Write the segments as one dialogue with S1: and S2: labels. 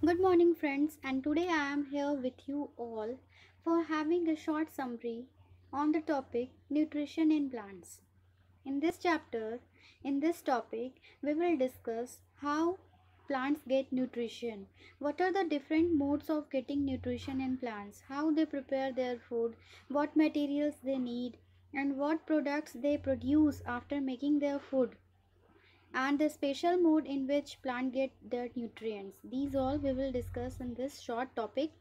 S1: Good morning, friends, and today I am here with you all for having a short summary on the topic nutrition in plants. In this chapter, in this topic, we will discuss how plants get nutrition, what are the different modes of getting nutrition in plants, how they prepare their food, what materials they need, and what products they produce after making their food, and the special mode in which plant get their nutrients. These all we will discuss in this short topic.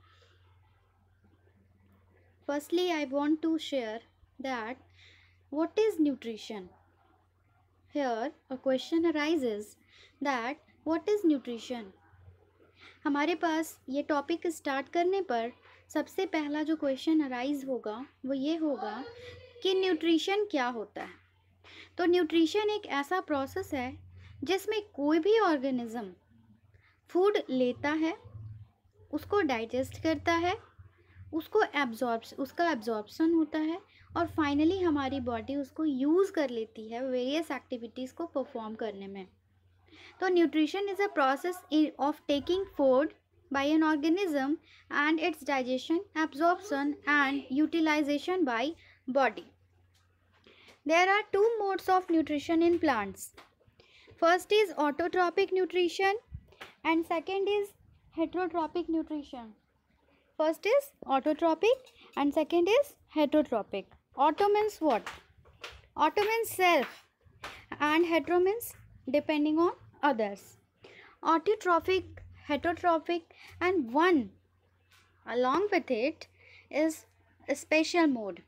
S1: Firstly, I want to share that what is nutrition. Here a question arises that what is nutrition. हमारे पास ये topic start करने पर सबसे पहला जो question arise होगा वो ये होगा कि न्यूट्रिशन क्या होता है। तो न्यूट्रिशन एक ऐसा प्रोसेस है जिसमें कोई भी ऑर्गेनिज्म फूड लेता है, उसको डाइजेस्ट करता है, उसका एब्जॉर्प्शन होता है और फाइनली हमारी बॉडी उसको यूज़ कर लेती है वेरियस एक्टिविटीज़ को परफॉर्म करने में। तो nutrition is a process of taking food by an organism and its digestion, absorption and utilization by body. There are two modes of nutrition in plants. First is autotrophic nutrition and second is heterotrophic nutrition. First is autotrophic and second is heterotrophic. Auto means what? Auto means self and hetero means depending on others. Autotrophic, heterotrophic and one along with it is a special mode.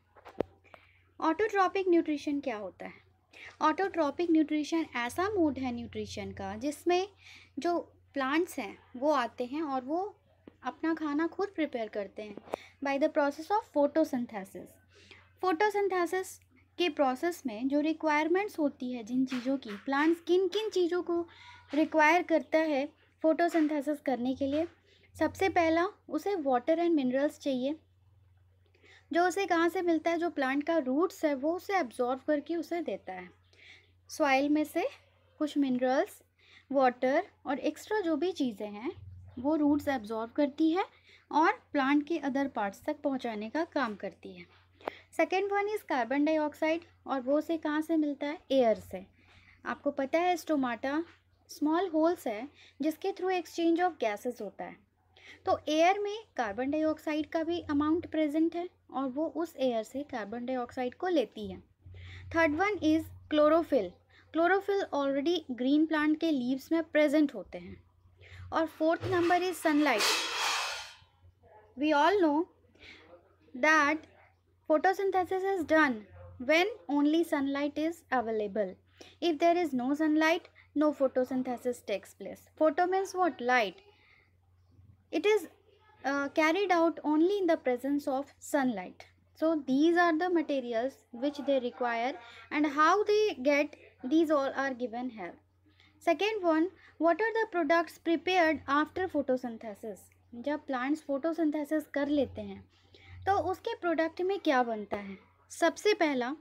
S1: Autotrophic nutrition क्या होता है? Autotrophic nutrition ऐसा mode है nutrition का जिसमें जो plants हैं वो आते हैं और वो अपना खाना खुद प्रिपेयर करते हैं by the process of photosynthesis. Photosynthesis के प्रोसेस में जो रिक्वायरमेंट्स होती है जिन चीज़ों की, प्लांट्स किन किन चीज़ों को रिक्वायर करता है फोटोसिंथेसिस करने के लिए, सबसे पहला उसे वाटर एंड मिनरल्स चाहिए जो उसे कहाँ से मिलता है, जो प्लांट का रूट्स है वो उसे एब्जॉर्व करके उसे देता है। सॉइल में से कुछ मिनरल्स, वाटर और एक्स्ट्रा जो भी चीज़ें हैं वो रूट्स एब्जॉर्व करती है और प्लांट के अदर पार्ट्स तक पहुंचाने का काम करती है। Second one is carbon dioxide और वो उसे कहाँ से मिलता है? एयर से। आपको पता है स्टोमाटा स्मॉल होल्स है जिसके थ्रू एक्सचेंज ऑफ गैसेस होता है। तो एयर में कार्बन डाइऑक्साइड का भी अमाउंट प्रेजेंट है और वो उस एयर से कार्बन डाइऑक्साइड को लेती है। Third one is chlorophyll. Chlorophyll already green plant के लीव्स में प्रेजेंट होते हैं। और fourth number is sunlight. We all know that photosynthesis is done when only sunlight is available. If there is no sunlight, no photosynthesis takes place. Photo means what? Light. It is carried out only in the presence of sunlight. So these are the materials which they require and how they get, these all are given here. Second one, what are the products prepared after photosynthesis? जब plants photosynthesis कर लेते हैं तो उसके product में क्या बनता है? सबसे पहला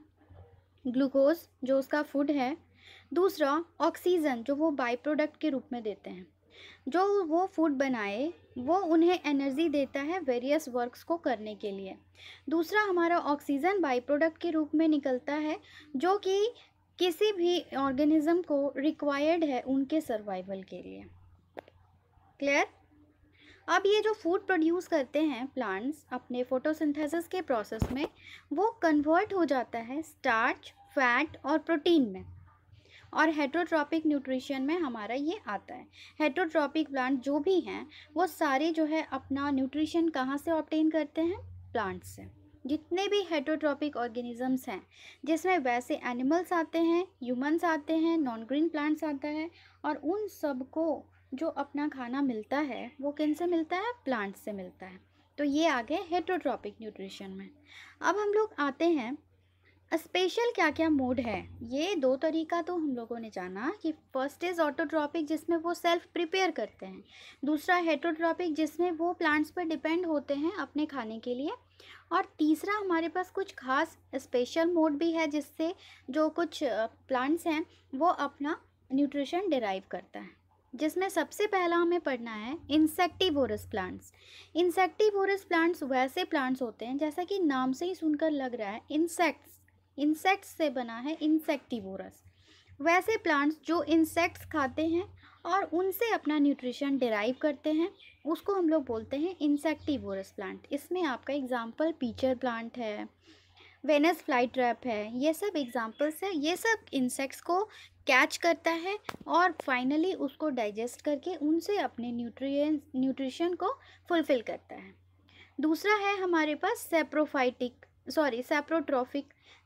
S1: ग्लूकोज जो उसका फूड है, दूसरा ऑक्सीजन जो वो बाई प्रोडक्ट के रूप में देते हैं। जो वो फूड बनाए वो उन्हें एनर्जी देता है वेरियस वर्क्स को करने के लिए। दूसरा हमारा ऑक्सीजन बाई प्रोडक्ट के रूप में निकलता है जो कि किसी भी ऑर्गेनिज्म को रिक्वायर्ड है उनके सर्वाइवल के लिए। क्लियर? अब ये जो फूड प्रोड्यूस करते हैं प्लांट्स अपने फोटोसिंथेसिस के प्रोसेस में, वो कन्वर्ट हो जाता है स्टार्च, फैट और प्रोटीन में। और हेटरोट्रॉपिक न्यूट्रिशन में हमारा ये आता है। हेटरोट्रॉपिक प्लांट जो भी हैं वो सारे जो है अपना न्यूट्रिशन कहाँ से ऑब्टेन करते हैं? प्लांट्स से। जितने भी हेटरोट्रॉपिक ऑर्गेनिजम्स हैं जिसमें वैसे एनिमल्स आते हैं, ह्यूमंस आते हैं, नॉन ग्रीन प्लांट्स आता है, और उन सबको जो अपना खाना मिलता है वो किन से मिलता है? प्लांट से मिलता है। तो ये आ गए हेटरोट्रॉपिक न्यूट्रिशन में। अब हम लोग आते हैं स्पेशल क्या क्या मोड है। ये दो तरीका तो हम लोगों ने जाना कि फर्स्ट इज़ ऑटोट्रॉपिक जिसमें वो सेल्फ प्रिपेयर करते हैं, दूसरा हेटरोट्रॉपिक जिसमें वो प्लांट्स पर डिपेंड होते हैं अपने खाने के लिए, और तीसरा हमारे पास कुछ खास स्पेशल मोड भी है जिससे जो कुछ प्लांट्स हैं वो अपना न्यूट्रिशन डिराइव करता है। जिसमें सबसे पहला हमें पढ़ना है इंसेक्टिवोरस प्लांट्स। इंसेक्टिवोरस प्लांट्स वैसे प्लांट्स होते हैं, जैसा कि नाम से ही सुनकर लग रहा है, इंसेक्ट्स से बना है इंसेक्टिवोरस। वैसे प्लांट्स जो इंसेक्ट्स खाते हैं और उनसे अपना न्यूट्रिशन डिराइव करते हैं, उसको हम लोग बोलते हैं इंसेक्टिवोरस प्लांट। इसमें आपका एग्जाम्पल पीचर प्लांट है, वेनस फ्लाई ट्रैप है, ये सब एग्जाम्पल्स है। ये सब इंसेक्ट्स को कैच करता है और फाइनली उसको डाइजेस्ट करके उनसे अपने न्यूट्रिशन को फुलफ़िल करता है। दूसरा है हमारे पास सैप्रोट्रॉफिक।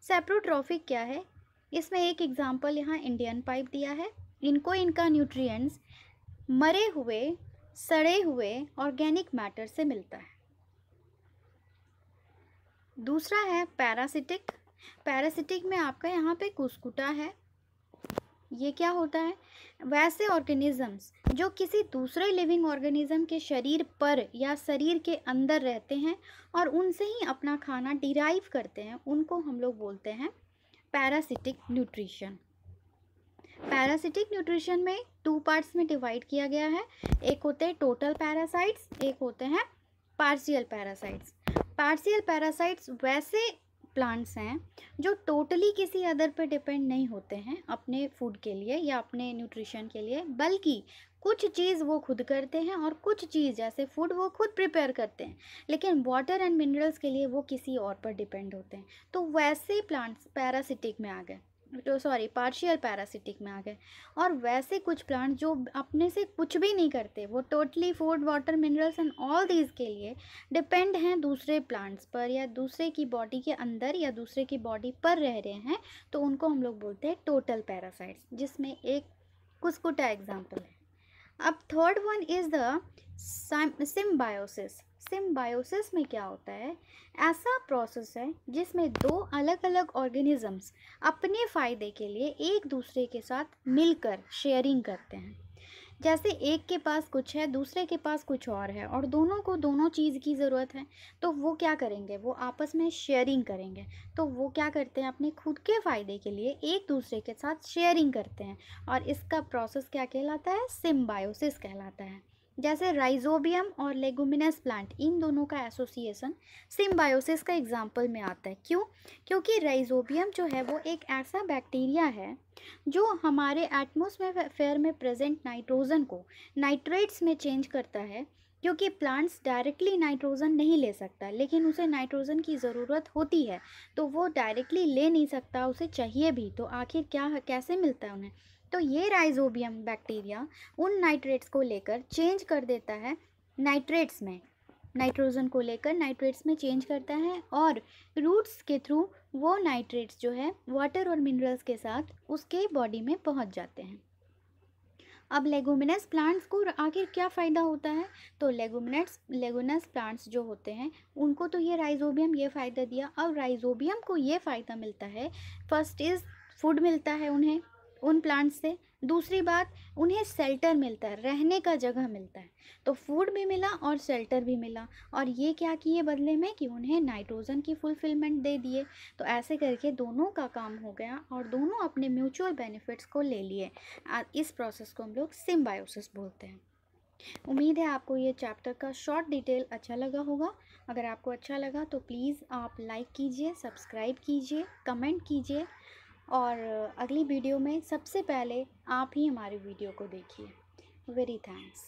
S1: सैप्रोट्रॉफिक क्या है? इसमें एक एग्जांपल यहाँ इंडियन पाइप दिया है। इनको इनका न्यूट्रिएंट्स मरे हुए, सड़े हुए ऑर्गेनिक मैटर से मिलता है। दूसरा है पैरासिटिक। पैरासिटिक में आपका यहाँ पे कुस्कुटा है। ये क्या होता है? वैसे ऑर्गेनिजम्स जो किसी दूसरे लिविंग ऑर्गेनिज्म के शरीर पर या शरीर के अंदर रहते हैं और उनसे ही अपना खाना डिराइव करते हैं, उनको हम लोग बोलते हैं पैरासिटिक न्यूट्रिशन। पैरासिटिक न्यूट्रिशन में 2 पार्ट्स में डिवाइड किया गया है। एक होते हैं टोटल पैरासाइट्स, एक होते हैं पार्शियल पैरासाइट्स। पार्शियल पैरासाइट्स वैसे प्लांट्स हैं जो टोटली किसी अदर पे डिपेंड नहीं होते हैं अपने फूड के लिए या अपने न्यूट्रिशन के लिए, बल्कि कुछ चीज़ वो खुद करते हैं और कुछ चीज़ जैसे फूड वो खुद प्रिपेयर करते हैं, लेकिन वाटर एंड मिनरल्स के लिए वो किसी और पर डिपेंड होते हैं। तो वैसे प्लांट्स पैरासिटिक में आ गए, तो सॉरी पार्शियल पैरासिटिक में आ गए। और वैसे कुछ प्लांट जो अपने से कुछ भी नहीं करते, वो totally food, water, minerals and all these के लिए डिपेंड हैं दूसरे प्लांट्स पर या दूसरे की बॉडी के अंदर या दूसरे की बॉडी पर रह रहे हैं, तो उनको हम लोग बोलते हैं टोटल पैरासाइट्स, जिसमें एक कुस्कुटा एग्जाम्पल है। अब third one is the symbiosis. Symbiosis में क्या होता है? ऐसा प्रोसेस है जिसमें 2 अलग अलग ऑर्गेनिजम्स अपने फ़ायदे के लिए एक दूसरे के साथ मिलकर शेयरिंग करते हैं। जैसे एक के पास कुछ है, दूसरे के पास कुछ और है, और दोनों को दोनों चीज़ की ज़रूरत है, तो वो क्या करेंगे? वो आपस में शेयरिंग करेंगे। तो वो क्या करते हैं? अपने खुद के फ़ायदे के लिए एक दूसरे के साथ शेयरिंग करते हैं, और इसका प्रोसेस क्या कहलाता है? सिम्बायोसिस कहलाता है। जैसे राइजोबियम और लेगुमिनस प्लांट, इन दोनों का एसोसिएशन सिम्बायोसिस का एग्जाम्पल में आता है। क्यों? क्योंकि राइजोबियम जो है वो एक ऐसा बैक्टीरिया है जो हमारे एटमॉस्फेयर में प्रेजेंट नाइट्रोजन को नाइट्रेट्स में चेंज करता है, क्योंकि प्लांट्स डायरेक्टली नाइट्रोजन नहीं ले सकता, लेकिन उसे नाइट्रोजन की ज़रूरत होती है, तो वो डायरेक्टली ले नहीं सकता, उसे चाहिए भी, तो आखिर कैसे मिलता है उन्हें? तो ये राइजोबियम बैक्टीरिया उन नाइट्रेट्स को लेकर चेंज कर देता है नाइट्रेट्स में, नाइट्रोजन को लेकर नाइट्रेट्स में चेंज करता है, और रूट्स के थ्रू वो नाइट्रेट्स जो है वाटर और मिनरल्स के साथ उसके बॉडी में पहुंच जाते हैं। अब लेगुमिनस प्लांट्स को आखिर क्या फ़ायदा होता है? तो लेगुमिनस प्लांट्स जो होते हैं उनको तो ये राइजोबियम ये फ़ायदा दिया। अब राइजोबियम को ये फ़ायदा मिलता है, फर्स्ट इज़ फूड मिलता है उन्हें उन प्लांट्स से। दूसरी बात, उन्हें शेल्टर मिलता है, रहने का जगह मिलता है। तो फूड भी मिला और शेल्टर भी मिला, और ये क्या किए बदले में कि उन्हें नाइट्रोजन की फुलफिलमेंट दे दिए। तो ऐसे करके दोनों का काम हो गया और दोनों अपने म्यूचुअल बेनिफिट्स को ले लिए। इस प्रोसेस को हम लोग सिम्बायोसिस बोलते हैं। उम्मीद है आपको ये चैप्टर का शॉर्ट डिटेल अच्छा लगा होगा। अगर आपको अच्छा लगा तो प्लीज़ आप लाइक कीजिए, सब्सक्राइब कीजिए, कमेंट कीजिए, और अगली वीडियो में सबसे पहले आप ही हमारी वीडियो को देखिए। Very thanks.